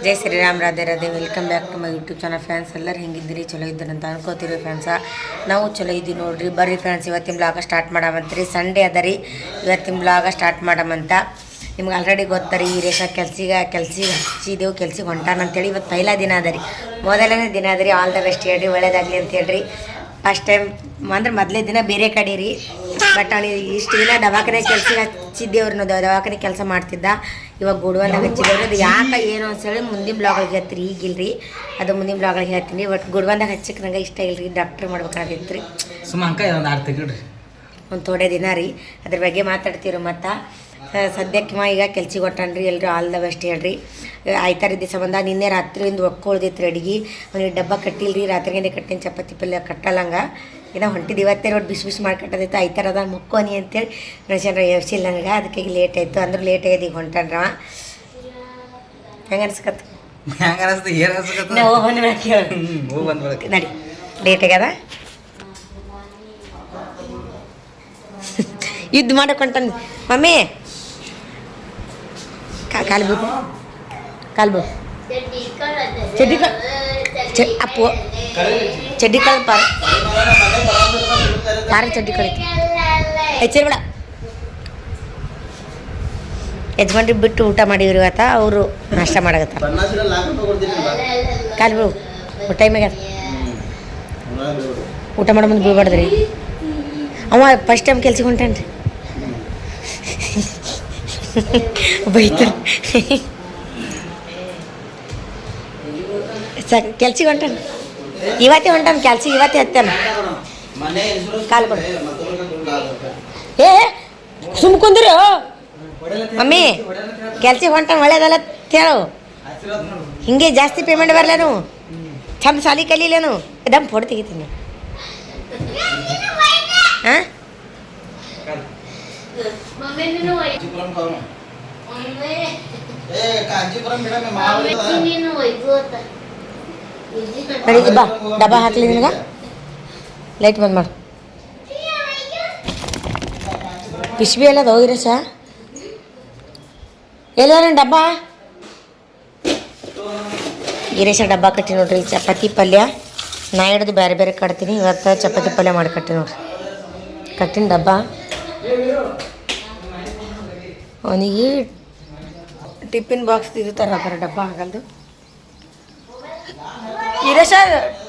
Jai Shriram Radhe Radhe welcome back to my YouTube channel fans. ಎಲ್ಲರೂ ಹೆಂಗಿದ್ದೀರಿ? ಚಲೋ ಇದ್ದೀರಿ ಅಂತ ಅನ್ಕೋತೀರಿ ಫ್ಯಾನ್ಸ. ನಾವು ಚಲೋ ಇದ್ದೀವಿ ನೋಡ್ರಿ. ಬರ್ರಿ ಫ್ಯಾನ್ಸ್, ಇವತ್ತಿನ ಬ್ಲಾಗ ಸ್ಟಾರ್ಟ್ ಮಾಡಾಮಂತ್ರಿ. ಸಂಡೇ ಅದ ರೀ, ಇವತ್ತಿನ ಬ್ಲಾಗ ಸ್ಟಾರ್ಟ್ ಮಾಡಾಮಂತ. ನಿಮ್ಗೆ ಆಲ್ರೆಡಿ ಗೊತ್ತಾರೆ, ಈ ರೇಷಾ ಕೆಲ್ಸಿಗೆ ಹಚ್ಚಿದೆವು, ಕೆಲ್ಸಿಗೆ ಹೊಂಟಾನಂತೇಳಿ. ಇವತ್ತು ಪೈಲಾ ದಿನ ಅದ ರೀ, ಮೊದಲನೇ ದಿನ ಅದ ರೀ. ಆಲ್ ದ ಬೆಸ್ಟ್ ಹೇಳ್ರಿ, ಒಳ್ಳೇದಾಗಲಿ ಅಂತ ಹೇಳ್ರಿ. ಫಸ್ಟ್ ಟೈಮ್ ಅಂದ್ರೆ ಮೊದಲೇ ದಿನ ಬೇರೆ ಕಡೆ ರೀ, ಬಟ್ ಅವ್ನು ಇಷ್ಟು ದಿನ ದವಾಖಾನೆ ಕೆಲ್ಸಿಗೆ ಹಚ್ಚಿದ್ದೇವ್ರು, ದವಾಖಾನೆ ಕೆಲಸ ಮಾಡ್ತಿದ್ದ. ಇವಾಗ ಗುಡ್ವಂದಾಗ ಹಚ್ಚಿದ್ದೇವ್ರಿ. ಅದು ಯಾಕೆ ಏನು ಅಂತೇಳಿ ಮುಂದಿನ ಬ್ಲಾಗಳಿಗೆ ಹೇಳ್ತೀರಿ, ಈಗಿಲ್ರಿ, ಅದು ಮುಂದಿನ ಬ್ಲಾಗಳಿಗೆ ಹೇಳ್ತೀನಿ. ಬಟ್ ಗುಡ್ವಂದಾಗ ಹಚ್ಚಕ್ಕೆ ನಂಗೆ ಇಷ್ಟ ಇಲ್ರಿ, ಡಾಕ್ಟ್ರ್ ಮಾಡ್ಬೇಕಾಗಿತ್ತು ರೀ. ಒಂದು ಥೋಡೆ ದಿನ ರೀ, ಅದ್ರ ಬಗ್ಗೆ ಮಾತಾಡ್ತೀರಿ. ಮತ್ತು ಸದ್ಯಕ್ಕೆ ಈಗ ಕೆಲ್ಸಿಗೆ ಹೊಟ್ಟಾನ್ರಿ. ಎಲ್ಲರೂ ಆಲ್ ದ ಬೆಸ್ಟ್ ಹೇಳ್ರಿ. ಆಯ್ತಾರಿದ್ದ ಸಂಬಂಧ ನಿನ್ನೆ ರಾತ್ರಿಯಿಂದ ಒಕ್ಕೊಳ್ದಿತ್ತು ಅಡುಗೆ. ಅವ್ನಿಗೆ ಡಬ್ಬ ಕಟ್ಟಿಲ್ರಿ, ರಾತ್ರಿಗಿಂದ ಕಟ್ಟಿನ ಚಪಾತಿ ಪಲ್ಯ ಕಟ್ಟಲ್ಲಂಗೆ. ಏನೋ ಹೊಂಟಿದ್ದು ಇವತ್ತೇ ನೋಡಿ ಬಿಸಿ ಮಾಡಿ ಕಟ್ಟೋದಿತ್ತು. ಆಯ್ತಾರದ ಮುಕ್ಕೋನಿ ಅಂತೇಳಿ ಮನುಷ್ಯನ್ರ ಎಬ್ಸಿಲ್ಲ ನನಗೆ, ಅದಕ್ಕೆ ಲೇಟ್ ಆಯಿತು. ಅಂದ್ರೆ ಲೇಟ್ ಆಗಿದೆ, ಈಗ ಹೊಂಟಾನ್ರವ. ಹೆಂಗೆ ಅನ್ಸ್ಕತ್ತು? ನಡಿ, ಲೇಟ್ ಆಗ್ಯದ. ಯುದ್ಧ ಮಾಡಕೊಂಟಾನೆ ಮಮ್ಮಿ. ಕಾಲ್ಬು ಚಡ್ಡಿ ಅಪ್ಪು ಚಡ್ಡಿ ಕಳ್ ಪಾರ ಚಡ್ಡಿ ಕಳಿತು ಹೆಚ್ಚೇರಿ ಬೇಡ. ಯಜಮಾನ್ರಿ ಬಿಟ್ಟು ಊಟ ಮಾಡಿವ್ರಿ ಇವತ್ತ. ಅವರು ನಾಷ್ಟ ಮಾಡಕತ್ತಾರ. ಕಾಲ್ಬು ಟೈಮಿಗೆ ಊಟ ಮಾಡೋ ಮುಂದೆ ಬೀಳ್ಬಾರ್ದ್ರಿ. ಅವ ಫಸ್ಟ್ ಟೈಮ್ ಕೆಲ್ಸಿಗೆ ಹೊಂಟಾನ್ರಿ, ಬೈತಾರೆ. ಕೆಲ್ಸಿಗೆ ಹೊಂಟಾನ, ಇವತ್ತೇ ಹೊಂಟಾನ ಕೆಲ್ಸಿಗೆ, ಇವತ್ತೇ ಹತ್ತಾನ. ಕಾಲ್ ಕೊಡು. ಏ ಸುಮ್ಕೊಂದ್ರಿ ಮಮ್ಮಿ, ಕೆಲ್ಸಿಗೆ ಹೊಂಟಾನ, ಒಳ್ಳೇದಲ್ಲ ಹೇಳು. ಹಿಂಗೆ ಜಾಸ್ತಿ ಪೇಮೆಂಟ್ ಬರಲೇನು, ಚಂದ ಸಾಲಿ ಕಲೀಲೇನು? ದಮ್ ಫೋಟೋ ತೆಗಿತೀನಿ. ಹಾಂ, ನಡೀತಿ ಬಾ. ಡಬ್ಬ ಹಾಕ್ಲಿ ನಿನಗೆ, ಲೈಟ್ ಬಂದ್ ಮಾಡು. ಪಿಶ್ಬಿ ಎಲ್ಲ ಹೋಗಿರಸ ಎಲ್ಲ ನನ್ನ ಡಬ್ಬ. ಗಿರೀಶ ಡಬ್ಬ ಕಟ್ಟಿ ನೋಡ್ರಿ. ಚಪಾತಿ ಪಲ್ಯ ನಾ ಹಿಡ್ದು ಬೇರೆ ಬೇರೆ ಕಟ್ತೀನಿ. ಇವತ್ತು ಚಪಾತಿ ಪಲ್ಯ ಮಾಡಿ ಕಟ್ಟಿ ನೋಡ್ರಿ. ಕಟ್ಟಿನ ಡಬ್ಬ ಅವನಿಗೆ ಟಿಫಿನ್ ಬಾಕ್ಸ್ ತಿರುತ್ತಾರೆ, ಅದರ ಡಬ್ಬ ಆಗಲ್ದು. ಗಿರೀಶ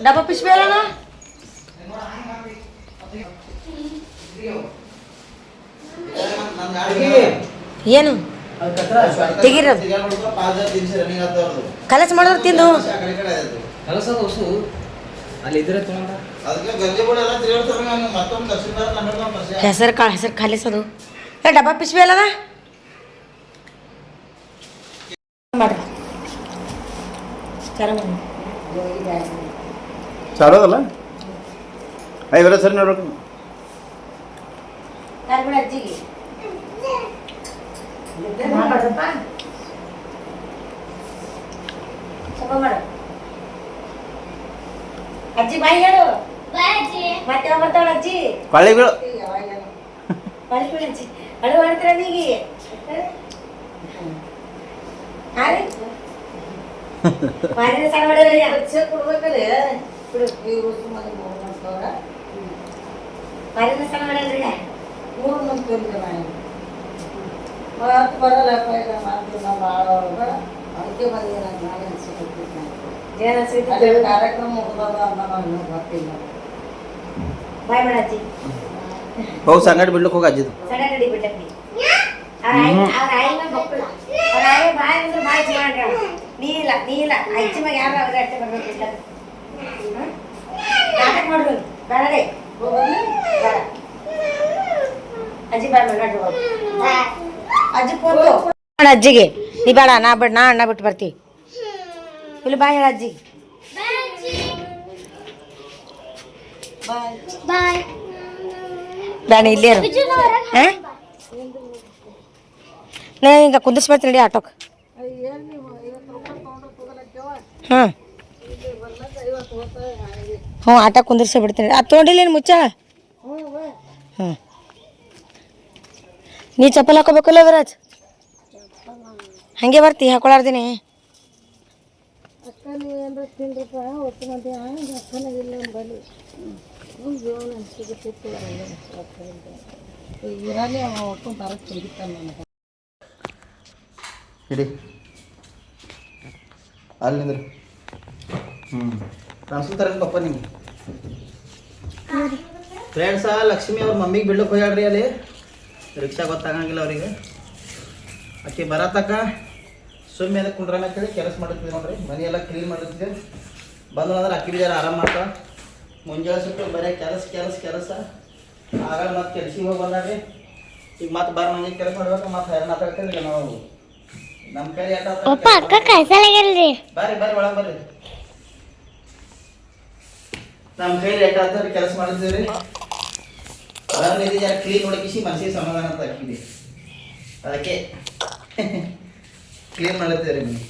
ಡಬ್ಬ ಪಿಶ್ಬಿ ಅಲ್ಲಣ್ಣ. ಏನು ತೆಗಿರೋದು? ಕಲಸ ಮಾಡಿದ್ರು ತಿಂದು ಹೆಸರು ಕಾಳು ಹೆಸರು ಕಲಿಸೋದು. ಡಬ್ಬ ಪಿಶ್ಬಿ ಅಲ್ಲದ ಮಾಡ್ರಿ. ಚಾಲೋದಲ್ಲ ಐವರ ಸರಿ ನೋಡ್ಬೇಕು. ಅಜ್ಜಿಗೆ ಅಜ್ಜಿ ಬಾಯಿ ಹೇಳು. ಮತ್ತೆ ಬರ್ತಾಳ ಅಜ್ಜಿ. ಪಳ್ಳಿ ಬೀಳು. ಅಜ್ಜಿ ಅಡು ಮಾಡ್ತೀರ ನೀಗಿ. ಮಾರಿನ ಸಣ್ಣ ಮಾಡಿದ್ರೆ ಕೊಡ್ಬೇಕಲ್ಲ. ಮಾರಿನ ಸಣ್ಣ ಮಾಡಿದ್ರಿ ಬರಲ್ಲ ಕಾರ್ಯಕ್ರಮ ಬಾಯ್ ಮಾಡಜ್ಜಿ. ಹೋಗಿ ಸಂಗಡಿ ಬಿಡ್ಲಿಕ್ಕೆ ಹೋಗಿ ಅಜ್ಜಿದು ಸಂಗಡಿ ಬಿಡ್ಲಕ್ಕೆ ನೀಲ್ಲ ಅಜ್ಜಿ ಮ್ಯಾಗ ಯಾರು ಅವ್ರ ಅಟ್ಟೆ ಬರ್ಬೇಕಿಲ್ಲ. ನಾಟಕ ಮಾಡ್ಬೋದು ಬೇಡೇ ಬೇಡ. ಅಜ್ಜಿ ಬಾಯ್ ಮಾಡಿ ಅಜ್ಜಿ ಫೋನ್ ಅಜ್ಜಿಗೆ. ನೀ ಬೇಡ, ನಾ ಅಣ್ಣ ಬಿಟ್ಟು ಬರ್ತೀವಿ. ಇಲ್ಲಿ ಬಾಯ್ ಹೇಳ ಅಜ್ಜಿ. ಬೇಡ ಇಲ್ಲೇ ಇರು. ಹಾಂ, ನಾ ಈಗ ಕುಂದಿಸ್ಬರ್ತೀನಿ ನಡಿ ಆಟೋಕ್ಕೆ. ಹಾಂ ಹ್ಞೂ, ಆಟೋ ಕುಂದಿರ್ಸಿ ಬಿಡ್ತೀನಿ. ಅದು ತೊಗೊಂಡಿಲ್ಲೇನು ಮುಚ್ಚಾಳ? ಹಾಂ, ನೀ ಚಪ್ಪಲ್ ಹಾಕೋಬೇಕಲ್ಲ ವಿರಾಜ್? ಹಾಗೆ ಬರ್ತಿ ಹಾಕೊಳಾರ್ದಿನಿ. ನೀವು ಏನಾರ ತಿನ್ರಪ್ಪ ಒಟ್ಟು ಮಂದಿ ರೊಕ್ಕನಾಗಿಲ್ಲ ಬಲಿ ಜೀವನ ಸಿಗುತ್ತಿತ್ತು ಇರಲಿ ಒಟ್ಟು ಬರಕ್ಕೆ ತೆಗಿತಾನೆ ನನಗೆ ಹಿಡಿ ಅಲ್ಲಿಂದ್ರೆ ಟ್ರಾನ್ಸ್ಫರ್ ಪಪ್ಪ ನಿಮ್ಗೆ ಫ್ರೆಂಡ್ಸ ಲಕ್ಷ್ಮಿ ಅವ್ರ ಮಮ್ಮಿಗೆ ಬಿಡ್ಲಿಕ್ಕೆ ಹೋಗ್ಯಾಡ್ರಿ ಅಲ್ಲಿ ರಿಕ್ಷಾ ಗೊತ್ತಾಗಂಗಿಲ್ಲ ಅವ್ರಿಗೆ ಆಕೆ ಬರತಕ್ಕ ಸುಮ್ಮನೆ ಅದಕ್ಕೆ ಕುಂಡ್ರಾಮ ಅಂತೇಳಿ ಕೆಲಸ ಮಾಡಿರ್ತೀವಿ ನೋಡ್ರಿ ಮನೆ ಎಲ್ಲ ಕ್ಲೀನ್ ಮಾಡಿರ್ತೀವಿ ಬಂದು ಅಂದ್ರೆ ಅಕ್ಕಿ ಜರ ಆರಾಮ್ ಮಾಡ್ತಾವ ಮುಂಜಾನೆ ಸುಟ್ಟು ಬರೀ ಕೆಲಸ ಆಗ ಮತ್ತೆ ಕೆಲ್ಸಿಗೆ ಹೋಗಿ ಬಂದಾಡ್ರಿ ಈಗ ಮತ್ತೆ ಬಾರ ಮಂದಿ ಕೆಲಸ ಮಾಡ್ಬೇಕು ಮತ್ತೆ ಹೈರಾಣ ಮಾತಾಡ್ತೀವಿ ನಾವು ನಮ್ಮ ಕೈ ಪಪ್ಪ ಅಕ್ಕ ಕಳ್ಸಲಾಗ್ಯಾಲ್ರಿ ಬರ್ರಿ ಒಳಗೆ ಬರ್ರಿ ನಮ್ಮ ಕೈಲಿ ಎಷ್ಟಾಗ್ತದೆ ಕೆಲಸ ಮಾಡಿದ್ದೀವಿ ರೀ ಆರಾಮಿದೆ ಜರ ಕ್ಲೀನ್ ಹೊಡಕಿಸಿ ಮನಸ್ಸಿಗೆ ಸಮಾಧಾನ ಅಂತ ಹಾಕಿದೆ ಅದಕ್ಕೆ ಕ್ಲೀನ್ ಮಾಡಿರ್ತೀವಿ ರೀ ಮನೆ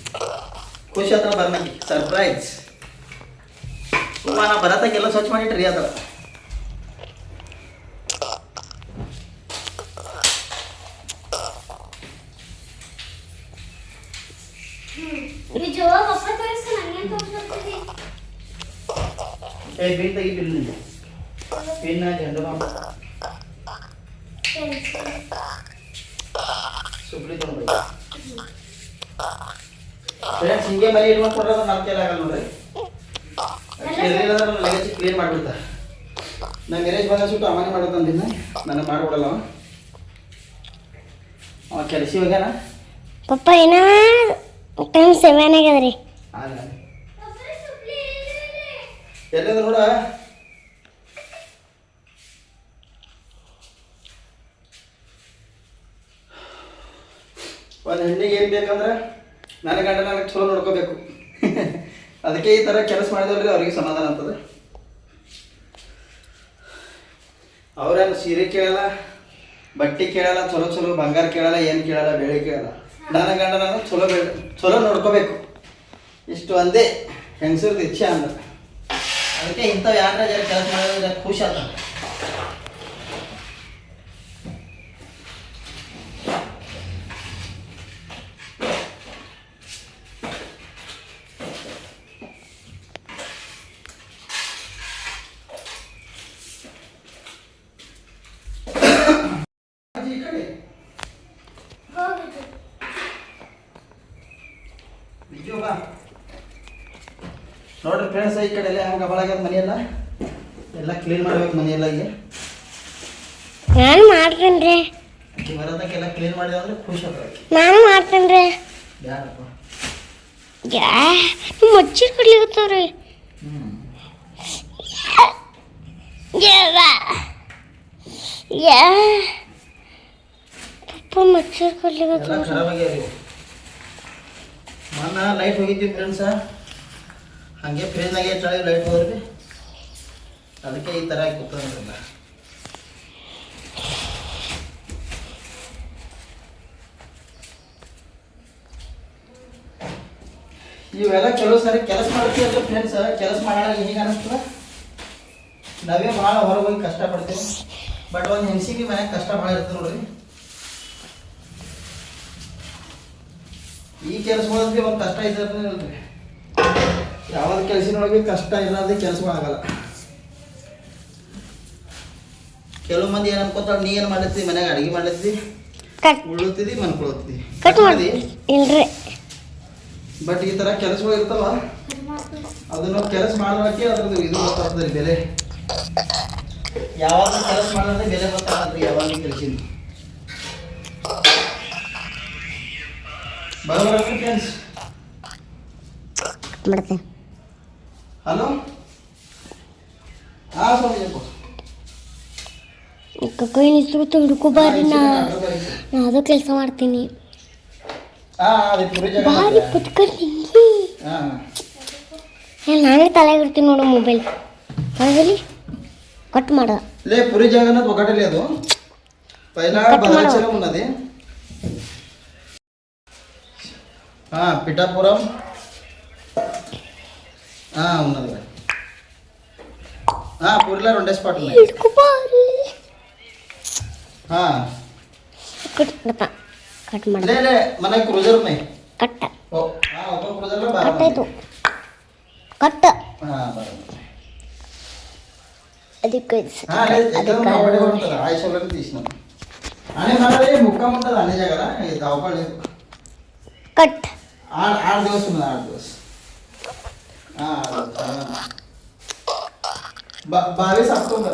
ಖುಷಿ ಹತ್ರ ಬರ್ನಕ್ಕೆ ಸರ್ಪ್ರೈಸ್ ನಾ ಬರತ್ತಕ್ಕೆಲ್ಲ ಸ್ವಚ್ಛ ಮಾಡಿಟ್ರಿ ಅದ ಬಿಲ್ ತೆಗಿ ಬಿಲ್ ಪಿನ್ನ ಜಂಡು ಬಾಂಬ್ ಸುಬ್ಲಿ ತಗೊಂಡು ಫ್ರೆಂಡ್ಸ್ ಹಿಂಗೆ ಮನೆ ಇಟ್ಕೊಂಡು ಕೊಡ್ರೆ ನಮ್ಮ ಕೈಲಿ ಆಗಲ್ಲ ನೋಡ್ರಿ ಲಗೇಜ್ ಕ್ಲೀನ್ ಮಾಡಿಬಿಡ್ತಾರೆ ನಾ ಮ್ಯಾರೇಜ್ ಬಂದ ಸುಟ್ಟು ಅಮ್ಮನೇ ಮಾಡೋದಂದಿನ ನನಗೆ ಮಾಡಿಬಿಡಲ್ಲ ಅವ ಕೆಲಸ ಹೋಗ್ಯಾನ ಪಪ್ಪ ಏನ ಟೈಮ್ 7 ಆಗ್ಯದ್ರಿ ಎಲ್ಲಿಂದ ನೋಡ ಒಂದು ಹೆಣ್ಣಿಗೆ ಏನು ಬೇಕಂದ್ರೆ ನನ್ನ ಗಂಡ ನನಗೆ ಚಲೋ ನೋಡ್ಕೋಬೇಕು ಅದಕ್ಕೆ ಈ ಥರ ಕೆಲಸ ಮಾಡಿದವ್ರಿಗೆ ಅವ್ರಿಗೆ ಸಮಾಧಾನ ಆಗ್ತದೆ ಅವ್ರೇನು ಸೀರೆ ಕೇಳಲ್ಲ ಬಟ್ಟೆ ಕೇಳಲ್ಲ ಚಲೋ ಬಂಗಾರ ಕೇಳಲ್ಲ ಏನು ಕೇಳಲ್ಲ ಬೆಳೆ ಕೇಳಲ್ಲ ನನ್ನ ಗಂಡ ನಾನು ಚಲೋ ನೋಡ್ಕೋಬೇಕು ಇಷ್ಟು ಒಂದೇ ಹೆಂಗಸರ್ದು ಇಚ್ಛೆ ಅಂದ್ರೆ ಅದಕ್ಕೆ ಇಂಥವು ಯಾರ ಜರ ಕೆಲಸ ಮಾಡಿದ್ರೆ ಖುಷಿ ಆಗ್ತದೆ ನೋಡ್ರಿ ಫ್ರೆಂಡ್ಸ್ ಈ ಕಡೆ ಎಲ್ಲ ಹಂಗೆ ಬಳಗ್ಯದ ಮನೆಯೆಲ್ಲ ಎಲ್ಲ ಕ್ಲೀನ್ ಮಾಡ್ಬೇಕು ಮನೆಯೆಲ್ಲ ಈಗ ನಾನು ಮಾಡ್ತೇನ್ರಿ ಬರೋದಕ್ಕೆಲ್ಲ ಕ್ಲೀನ್ ಮಾಡಿದ ಅಂದ್ರೆ ಖುಷಿ ಆಗ್ತದೆ ನಾನು ಮಾಡ್ತೇನ್ರಿ ಯಾರಪ್ಪ ಮಚ್ಚರ್ ಕಡ್ಲಿಗತ್ತವ್ರಿ ಪಪ್ಪ ಮಚ್ಚರ್ ಕಡ್ಲಿಗತ್ತವ್ರಿ ಎಲ್ಲ ಖರಾಬ್ ಆಗ್ಯಾವ ಮೊನ್ನೆ ಲೈಟ್ ಹೋಗಿದ್ವಿ ಫ್ರೆಂಡ್ಸ ಹಾಗೆ ಫ್ರೀಜಾಗೆ ಇಟ್ಟಾಳೆ ಲೈಟ್ ಹೋದ್ರಿ ಅದಕ್ಕೆ ಈ ಥರ ಕೂತ್ಕೊಂಡ್ರಲ್ಲ ಇವೆಲ್ಲ ಕೆಲವು ಸಾರಿ ಕೆಲಸ ಮಾಡ್ತೀವಿ ಅಂದ್ರೆ ಫ್ರೆಂಡ್ಸ್ ಕೆಲಸ ಮಾಡೋಣ ಹೇಗೆ ಅನಿಸ್ತದ ನಾವೇ ಭಾಳ ಹೊರಗೆ ಹೋಗಿ ಕಷ್ಟಪಡ್ತೀವಿ ಬಟ್ ಒಂದು ಹೆಂಗಸಿಗೆ ಮನ್ಯಾಗ ಕಷ್ಟ ಭಾಳ ಇರ್ತದೆ ನೋಡ್ರಿ ಈ ಕೆಲಸಗಳಂದ್ರೆ ಒಂದು ಕಷ್ಟ ಇದ್ರಿ ಯಾವ್ದು ಕೆಲಸದೊಳಗೆ ಕಷ್ಟ ಇಲ್ಲದೆ ಕೆಲಸಗಳಾಗಲ್ಲ ಕೆಲವು ಮಂದಿ ಏನು ಅನ್ಕೋತಾಳ ನೀ ಏನು ಮಾಡಿರ್ತೀವಿ ಮನ್ಯಾಗ ಅಡುಗೆ ಮಾಡಿರ್ತೀವಿ ಉಳ್ಳುತ್ತಿದ್ದಿ ಮನ್ಕೊಳತ್ತಿದ್ದಿ ಇಲ್ರಿ ಬಟ್ ಈ ಥರ ಕೆಲಸಗಳು ಇರ್ತಾವ ಅದನ್ನ ಕೆಲಸ ಮಾಡೋಕೆ ಅದ್ರದ್ದು ಇದು ಗೊತ್ತಾಗ್ತದೆ ಬೆಲೆ ಯಾವಾಗ ಕೆಲಸ ಮಾಡಿದ್ರೆ ಬೆಲೆ ಗೊತ್ತಾಗತ್ರಿ ಯಾವಾಗ ಕೆಲಸ ಬರೋಬರ ಫ್ರೆಂಡ್ಸ್ ಮಾಡ್ತೇನೆ ಹಲೋ ಹಾಂ ಸ್ವಾಮಿ ಕೈ ನಿಸ್ರು ಹಿಡ್ಕೊ ಬಾರಿ ನಾ ಅದು ಕೆಲಸ ಮಾಡ್ತೀನಿ ಬಾರಿ ಕುತ್ಕೊಂಡು ನಾನೇ ತಲೆಗೆ ಇರ್ತೀನಿ ನೋಡು ಮೊಬೈಲ್ ತಲೆಯಲ್ಲಿ ಕಟ್ ಮಾಡ ಲೇ ಪುರಿ ಜಗನ್ನಾಥ್ ఒకటలే ಅದು पहिला భద్రాచలం ఉన్నది పిఠాపురం ఉన్నది పూరిలో రెండే స్పాట్ ఉన్నాయి కట్ మాಡ లే మన క్రూజర్ ఉన్నాయి కట్ట ఒక క్రూజర్లో కట్టాಯ್ತು ಕಟ್ಟ ಹಾಂ ಬರೋದು ಅದಕ್ಕೆ ಹಾಂ ಆಯ್ಸೋಲ್ಲ తీసినాం आणि मला हे मुक्काम म्हणतात आणि जगाला हे धावपळ कट 8 दिवस म्हणा 8 दिवस हां 22 ऑक्टोबर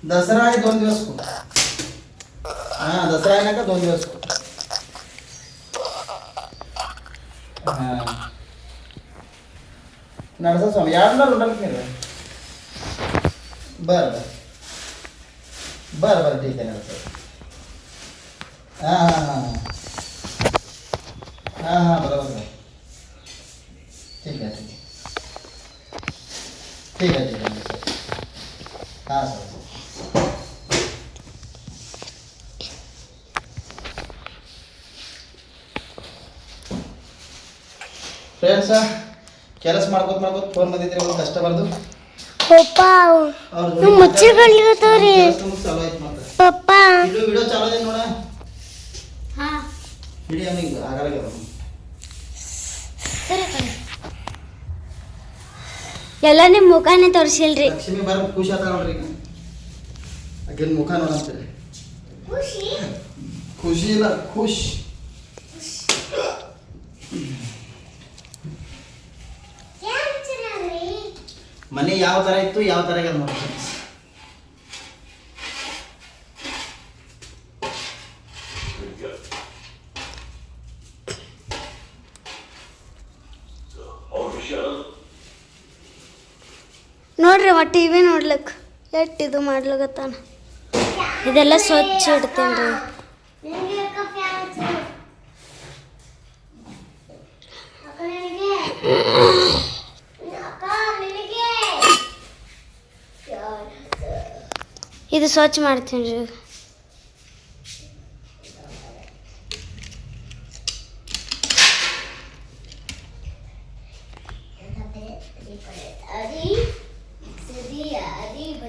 दसरा आहे 2 दिवस खूप हां दसरा आहे ना का 2 दिवस हां नरसा स्वामी यार उडत नाही बरं बरं ठीक आहे ना सर हां हां हां हां हां बरोबर आहे ठीक आहे ठीक आहे ठीक आहे सर हां सर ಫ್ರೆಂಡ್ಸ ಕೆಲಸ ಮಾಡ್ಕೋತ ಫೋನ್ ಬಂದಿದ್ರಿ ಒಂದು ಕಸ್ಟಮರ್ದು ಪಪ್ಪ ಮುಚ್ಚಿಗಳಿರ್ತಾವ್ರಿ ಚಾಲು ಆಯ್ತು ಮತ್ತೆ ಪಪ್ಪ ವಿಡಿಯೋ ಚಾಲು ಇದೆ ನೋಡ ಹಾ ವಿಡಿಯೋ ಅವನಿಗೆ ಆಗಲ್ಲ ಎಲ್ಲ ನಿಮ್ಮ ಮುಖನೇ ತೋರಿಸಿಲ್ರಿ ಲಕ್ಷ್ಮಿ ಬರ ಖುಷಿ ಆತ ನೋಡ್ರಿ ಈಗ ಆಕಿನ ಮುಖ ನೋಡಂತೀರಿ ಖುಷಿ ಇಲ್ಲ ಖುಷ್ ಮನೆ ಯಾವ ತರ ಇತ್ತು ಯಾವ ತರ ಆಗ್ಯದ ನೋಡಿ ನೋಡ್ರಿ ಒಟ್ಟು ಟಿವಿ ನೋಡ್ಲಿಕ್ಕೆ ಎಷ್ಟು ಇದು ಮಾಡ್ಲಿಕತ್ತಾನ ಇದೆಲ್ಲ ಸ್ವಚ್ಛ ಇಡ್ತೇನೆ ಇದು ಸ್ವಚ್ಛ ಮಾಡ್ತೀನಿ ರೀ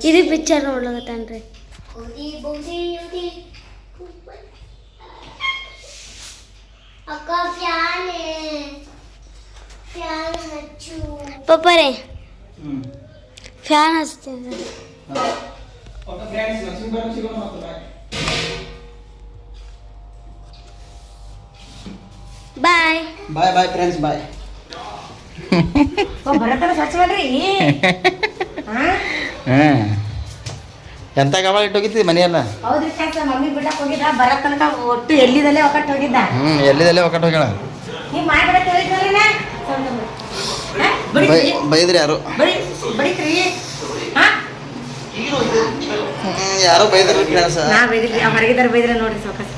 ಇದು ಪಿಕ್ಚರ್ ನೋಡ್ಲಕತ್ತಾನ್ರಿ ಪಪ್ಪರೇ ಫ್ಯಾನ್ ಹಚ್ತೀನಿ ಓಕೆ ಫ್ರೆಂಡ್ಸ್ ಲಕ್ಷ್ಮಿ ಬರ ಸಿಗೋಣ ಮತ್ತೆ ಬಾಯ್ ಬಾಯ್ ಬಾಯ್ ಫ್ರೆಂಡ್ಸ್ ಬಾಯ್ ಬರತ್ತಲ್ಲ ಸ್ವಚ್ಛ ಮಾಡ್ರಿ ಎಂತ ಕಬಾಳ ಇಟ್ಟೋಗಿತ್ತು ಮನೆಯಲ್ಲ ಹೌದ್ರಿ ಫ್ರೆಂಡ್ಸ್ ಮಮ್ಮಿ ಬಿಡಕ್ ಹೋಗಿದ್ದ ಬರೋ ತನಕ ಒಟ್ಟು ಎಲ್ಲಿದಲ್ಲೇ ಒಕ್ಕಟ್ಟು ಹೋಗಿದ್ದ ಎಲ್ಲಿದಲ್ಲೇ ಒಕ್ಕಟ್ಟು ಹೋಗ್ಯಾಳ ನೀವು ಮಾಡ್ಬಿಡಕ್ಕೆ ಹೇಳಿದ್ರಲ್ಲ ಬೈದ್ರಿ ಯಾರು ಬಡಿತ್ರಿ ಯಾರೋ ಬೈದ್ರಿ ಫ್ರೆಂಡ್ಸ್ ನಾ ಬೈದ್ರಿ ಹೊರಗಿದಾರ ಬೈದ್ರೆ ನೋಡ್ರಿ ಸಾವಕಾಶ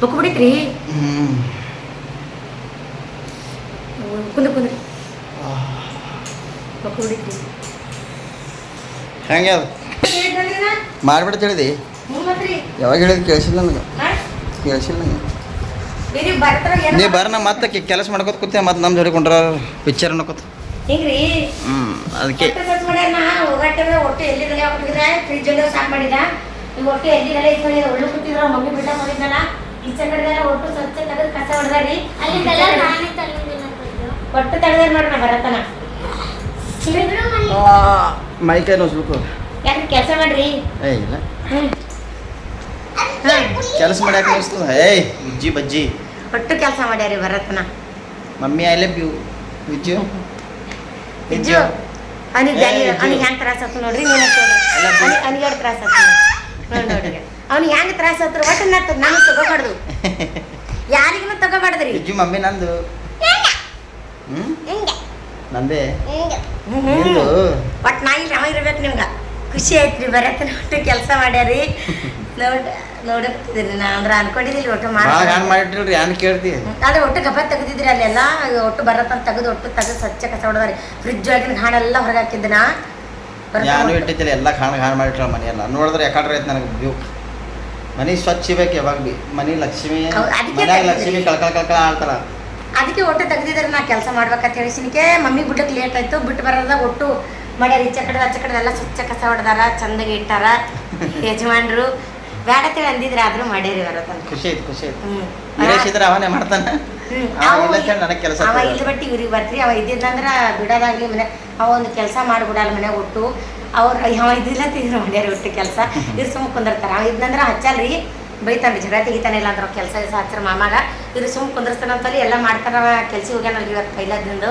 ಬುಕ್ ಬಿಡಿತ್ರಿ ಕುಂದ್ರಿ ಬುಕ್ ಬಿಡಿತ್ರಿ ಹೆಂಗೆ ಅದು ಮಾಡ್ಬಿಟ್ಟು ಹೇಳಿದಿ ಯಾವಾಗ ಹೇಳಿದ್ ಕೇಳಿಸಿಲ್ಲ ನನಗೆ ಕೇಳಿಸಿಲ್ಲ ನನಗೆ ನೀ ಬರೋಣ ಮತ್ತೆ ಕೆಲಸ ಮಾಡ್ಕೋತ ಕೂತೆ ಮತ್ತೆ ನಮ್ಮ ಜೋಡಿ ಕೊಂಡ್ರ ಪಿಕ್ಚರ್ ಅನ್ನಕೋತ ಹಿಂಗ್ರಿ ಅದಕ್ಕೆ ಒಟ್ಟು ಎಲ್ಲಿದಲ್ಲೇ ಹೋಗಿದ್ರೆ ಫ್ರಿಜ್ ಅಲ್ಲಿ ಸಾಕು ಮಾಡಿದ ಈಗ ಒಟ್ಟು ಎಲ್ಲಿದಲ್ಲೇ ಇಟ್ಕೊಂಡಿದ್ರೆ ಒಳ್ಳೆ ಕೂತಿದ್ರ ಮಮ್ಮಿ ಬಿಟ್ಟ ಹೋಗಿದ್ದಲ್ಲ ಈಚೆ ಕಡೆದೆಲ್ಲ ಒಟ್ಟು ಸ್ವಚ್ಛ ತೆಗೆದು ಕಸ ಹೊಡೆದಾರಿ ಒಟ್ಟು ತೆಗೆದ ನೋಡ್ರಿ ಬರತನ ಮೈಕೈ ನೋಸ್ಬೇಕು ಯಾಕ್ರಿ ಕೆಲಸ ಮಾಡ್ರಿ ಏ ಇಲ್ಲ ಕೆಲಸ ಮಾಡ್ಯಾಕ ನೋಸ್ತದ ಏಯ್ ಉಜ್ಜಿ ಬಜ್ಜಿ ಒಟ್ಟು ಕೆಲಸ ಮಾಡ್ಯಾರಿ ಬರತನ mummy I love you Vijju ಇಜ್ಜು ಅವನಿಗೆ ಹೆಂಗೆ ತ್ರಾಸ ಆಯ್ತು ನೋಡ್ರಿ ನೀನು ಅವನಿಗೆ ಎರಡು ತ್ರಾಸ ಆಯ್ತು ನೋಡ್ರಿ ಅವ್ನಿಗೆ ಹೆಂಗೆ ತ್ರಾಸ ಆಯ್ತು ಒಟ್ಟು ನಾನು ತಗೋಬಾರ್ದು ಯಾರಿಗೂ ತಗೋಬಾರ್ದ್ರಿ ವಿಜ್ಜು ಮಮ್ಮಿ ನಂದು ನಂದೇ ಒಟ್ಟು ನಾ ಇಲ್ಲಿ ಅವ ಇರ್ಬೇಕು ನಿಮ್ಗೆ ಖುಷಿ ಆಯ್ತ್ರಿ ಬರತನ ಒಟ್ಟು ಕೆಲಸ ಮಾಡ್ಯಾರಿ ನೋಡಕ್ತಿದ್ರಿ ನಾ ಅಂದ್ರೆ ಅನ್ಕೊಂಡಿದ್ದಿಲ್ಲ ಒಟ್ಟು ಮಾಡಿಟ್ರಿ ಏನ್ ಕೇಳ್ತಿ ಅದೇ ಒಟ್ಟು ಗಬ್ಬ ತೆಗೆದಿದ್ರಿ ಅಲ್ಲೆಲ್ಲ ಒಟ್ಟು ಬರತ್ತಂತ ತೆಗೆದು ಒಟ್ಟು ತೆಗೆದು ಸ್ವಚ್ಛ ಕಸ ಹೊಡೆದ್ರಿ ಫ್ರಿಜ್ ಒಳಗಿನ ಹಾಳೆಲ್ಲ ಹೊರಗೆ ಹಾಕಿದ್ದನ ನಾನು ಇಟ್ಟಿದ್ದಿಲ್ಲ ಎಲ್ಲ ಕಾಣ್ ಮಾಡಿಟ್ರ ಮನೆಯೆಲ್ಲ ನೋಡಿದ್ರೆ ಯಾಕಂದ್ರೆ ಐತೆ ನನಗೆ ವ್ಯೂ ಮನೆ ಸ್ವಚ್ಛ ಬೇಕು ಯಾವಾಗ ಭೀ ಮನೆ ಲಕ್ಷ್ಮಿ ಲಕ್ಷ್ಮಿ ಕಳ್ಕಳ ಆಡ್ತಾರ ಅದಕ್ಕೆ ಒಟ್ಟು ತೆಗೆದಿದ್ರೆ ನಾ ಕೆಲಸ ಮಾಡ್ಬೇಕಂತ ಹೇಳಿಸಿನಿಕೆ ಮಮ್ಮಿ ಬಿಟ್ಟಕ್ಕೆ ಲೇಟ್ ಆಯ್ತು ಬಿಟ್ಟು ಬರೋದಾಗ ಒಟ್ಟು ಮಾಡ್ಯಾರ ಈಚೆ ಕಡೆ ಆಚೆ ಕಡೆ ಎಲ್ಲ ಸ್ವಚ್ಛ ಕಸ ಹೊಡೆದಾರ ಚಂದಾಗಿ ಇಟ್ಟಾರ ಯಜಮಾನ್ರು ಬೇಡ ಅಂತೇಳಿ ಅಂದಿದ್ರೆ ಆದ್ರೂ ಮಾಡ್ಯಾರಿ ಬರತ್ತ ಖುಷಿ ಆಯ್ತು ಖುಷಿ ಆಯ್ತು ಅವನೇ ಮಾಡ್ತಾನೆ ಇಲ್ಲ ಕೇಳಿ ನನಗೆ ಕೆಲಸ ಅವ ಇಲ್ಲಿ ಬಟ್ಟಿ ಇವ್ರಿಗೆ ಬರ್ತೀರಿ ಅವ ಇದ್ದಿದ್ದಂದ್ರ ಬಿಡೋದಾಗ್ಲಿ ಮನೆ ಅವ ಒಂದು ಕೆಲಸ ಮಾಡಿಬಿಡಲ್ಲ ಮನೆ ಒಟ್ಟು ಅವ್ರು ಅವ ಇದ್ದಿಲ್ಲ ತಿಂದ್ರು ಮಾಡ್ಯಾರ ಒಟ್ಟು ಕೆಲಸ ಇವ್ರು ಸುಮ್ಮ ಕುಂದಿರ್ತಾರ ಅವ ಇದ್ದಂದ್ರ ಹಚ್ಚಲ್ರಿ ಬೈತಾನ್ರಿ ಜಗಳ ತೆಗಿತಾನೆ ಇಲ್ಲ ಅಂದ್ರೆ ಕೆಲಸ ಹಚ್ಚರ ಮಾಮಾಗ ಇವ್ರು ಸುಮ್ಮ ಕುಂದಿರ್ತಾನಂತಲ್ಲಿ ಎಲ್ಲ ಮಾಡ್ತಾರ ಕೆಲ್ಸ ಹೋಗ್ಯಾನಲ್ರಿ ಇವತ್ತು ಪೈಲದಿಂದ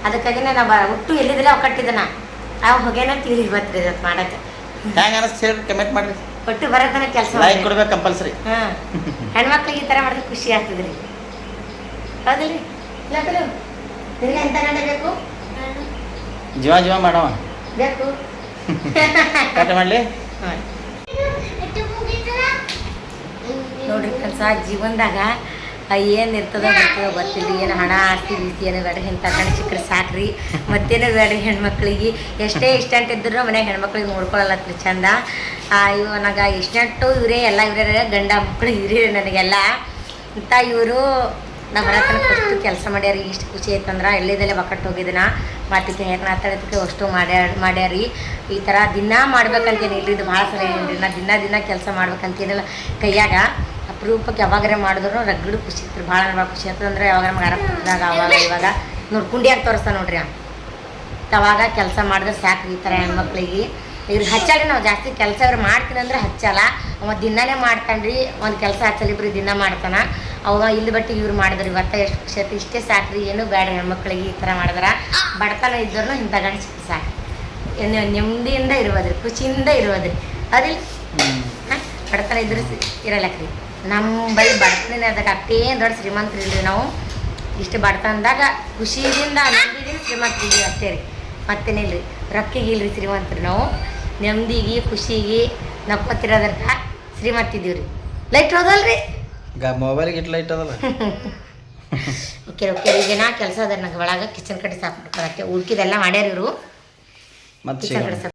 ಅದಕ್ಕಾಗಿನೇ ನಾ ಒಟ್ಟು ಎಲ್ಲಿದ್ದಿಲ್ಲ ಅವ್ ಕಟ್ಟಿದನ ಅವ್ ಹೋಗ್ಯಾನ ಇವ್ರಿಗೆ ಬರ್ತೀರಿ ಇವತ್ತು ಮಾಡಕ್ಕೆ ಹೆಂಗೆ ಅನಿಸ್ತು ಹೇಳಿ ಕಮೆಂಟ್ ಮಾಡ್ರಿ ಒಟ್ಟು ಬರೋದನ್ನ ಕೆಲಸ ಲೈಕ್ ಕೊಡ್ಬೇಕು ಕಂಪಲ್ಸರಿ ಹಾಂ ಹೆಣ್ಮಕ್ಳಿಗೆ ಈ ಥರ ಮಾಡಿದ್ರೆ ಖುಷಿ ಆಗ್ತದ್ರಿ ಹೌದಿಲ್ರಿ ಇಲ್ಲ ನಿನಗೆ ಎಂಥ ಗಂಡ ಬೇಕು ಜೀವ ಮಾಡವ ಬೇಕು ಕಟ್ ಮಾಡಲಿ ನೋಡ್ರಿ ಕೆಲಸ ಜೀವನದಾಗ ಏನು ಇರ್ತದೋ ಬರ್ತದೋ ಗೊತ್ತಿಲ್ಲ ಏನು ಹಣ ಆಸ್ತಿ ರೀತಿ ಏನೋ ಬೇಡ ಇಂಥ ಗಂಡ ಸಿಕ್ಕರೆ ಸಾಕ್ರಿ ಮತ್ತೇನೋ ಬೇಡ್ರಿ ಹೆಣ್ಮಕ್ಳಿಗೆ ಎಷ್ಟೇ ಇಷ್ಟಂಟ್ ಇದ್ರೂ ಮನ್ಯಾಗ ಹೆಣ್ಮಕ್ಳಿಗೆ ನೋಡ್ಕೊಳ್ಳಲತ್ರಿ ಚಂದ ಇವು ನನಗೆ ಇಷ್ಟಂಟು ಇವರೇ ಎಲ್ಲ ಇವರೇ ಗಂಡ ಮಕ್ಕಳು ಇವರೇ ನನಗೆಲ್ಲ ಇಂಥ ಇವರು ನಮ್ಮ ಬರತನ ಅಷ್ಟು ಕೆಲಸ ಮಾಡ್ಯಾರಿ ಇಷ್ಟು ಖುಷಿ ಐತಂದ್ರೆ ಎಲ್ಲಿದಲ್ಲೇ ಬಕಟ್ಟು ಹೋಗಿದ್ದನ ಮಾತಿಗೆ ಹೇಗೆ ಮಾತಾಡೋದಕ್ಕೆ ಅಷ್ಟು ಮಾಡ್ಯಾರಿ ಈ ಥರ ದಿನ ಮಾಡ್ಬೇಕಂತೇನು ಇಲ್ರಿ ಇದು ಭಾಳ ಸಲ ಏನ್ರಿ ನಾ ದಿನ ಕೆಲಸ ಮಾಡ್ಬೇಕಂತೇನಿಲ್ಲ ಕೈಯಾಗ ಅಪರೂಪಕ್ಕೆ ಯಾವಾಗಾರ ಮಾಡಿದ್ರು ರಗಡು ಖುಷಿ ಇತ್ತು ಭಾಳ ಖುಷಿ ಆಗ್ತದೆ ಅಂದ್ರೆ ಯಾವಾಗ ನಮ್ಗೆ ಆರಾಮಾಗ ಅವಾಗ ಇವಾಗ ನೋಡ್ಕೊಂಡ್ಯಾಗ ತೋರಿಸ್ತಾ ನೋಡ್ರಿ ಅವಾಗ ಕೆಲಸ ಮಾಡಿದ್ರೆ ಸಾಕು ಈ ಥರ ಹೆಣ್ಮಕ್ಳಿಗೆ ಇವ್ರಿಗೆ ಹಚ್ಚಲ್ಲ ನಾವು ಜಾಸ್ತಿ ಕೆಲಸ ಇವ್ರು ಮಾಡ್ತೀನಿ ಅಂದ್ರೆ ಹಚ್ಚಲ್ಲ ಅವ ದಿನಾನೇ ಮಾಡ್ತಾನ್ರಿ ಒಂದು ಕೆಲಸ ಹಚ್ಚಲ್ಲ ಇಬ್ರು ದಿನ ಮಾಡ್ತಾನೆ ಅವ ಇಲ್ಲಿ ಬಟ್ಟೆ ಇವ್ರು ಮಾಡಿದ್ರು ಇವತ್ತು ಎಷ್ಟು ಖುಷಿ ಆಯ್ತು ಇಷ್ಟೇ ಸಾಕ್ರಿ ಏನು ಬೇಡ ಹೆಣ್ಮಕ್ಳಿಗೆ ಈ ಥರ ಮಾಡಿದ್ರೆ ಬಡತನ ಇದ್ದವ್ರು ಇಂಥ ಗಂಡ ಸಿಕ್ಕಿ ಸಾಕು ನೆಮ್ಮದಿಯಿಂದ ಇರ್ಬೋದ್ರಿ ಖುಷಿಯಿಂದ ಇರ್ಬೋದ್ರಿ ಅದಿಲ್ಲ ಹಾಂ ಬಡತನ ಇದ್ರೆ ಇರಲ್ಲಕ್ರಿ ನಮ್ಮ ಬಳಿ ಬಡತನ ಅದಕ್ಕೆ ಅಷ್ಟೇನು ದೊಡ್ಡ ಶ್ರೀಮಂತರು ಇಲ್ರಿ ನಾವು ಇಷ್ಟು ಬಡತನದಾಗ ಖುಷಿಯಿಂದ ನೆಮ್ಮದಿಗೆ ಶ್ರೀಮಂತರಿದ್ದೀವಿ ಅಷ್ಟೇ ರೀ ಮತ್ತೇನಿಲ್ಲ ರೀ ರೊಕ್ಕಿಗೆ ಇಲ್ರಿ ಶ್ರೀಮಂತರು ನಾವು ನೆಮ್ಮದಿಗೆ ಖುಷಿಗೆ ನಕ್ಕೋತಿರೋದಕ್ಕೆ ಶ್ರೀಮಂತಿದ್ದೀವಿ ರೀ ಲೈಟ್ ಹೋದಲ್ರಿ ಮೊಬೈಲ್ಗೆ ಇಟ್ಟು ಲೈಟ್ ಅದಲ್ಲ ಓಕೆ ಈಗಿನ ಕೆಲಸ ಅದ ನಂಗೆ ಒಳಗೆ ಕಿಚನ್ ಕಡೆ ಸಾಕು ಮಾಡ್ಕೊಳಕ್ಕೆ ಉಳ್ಕಿದೆಲ್ಲ ಮಾಡ್ಯಾರ ಇವರು ಮತ್ತೆ ಕಿಚನ್ ಕಡೆ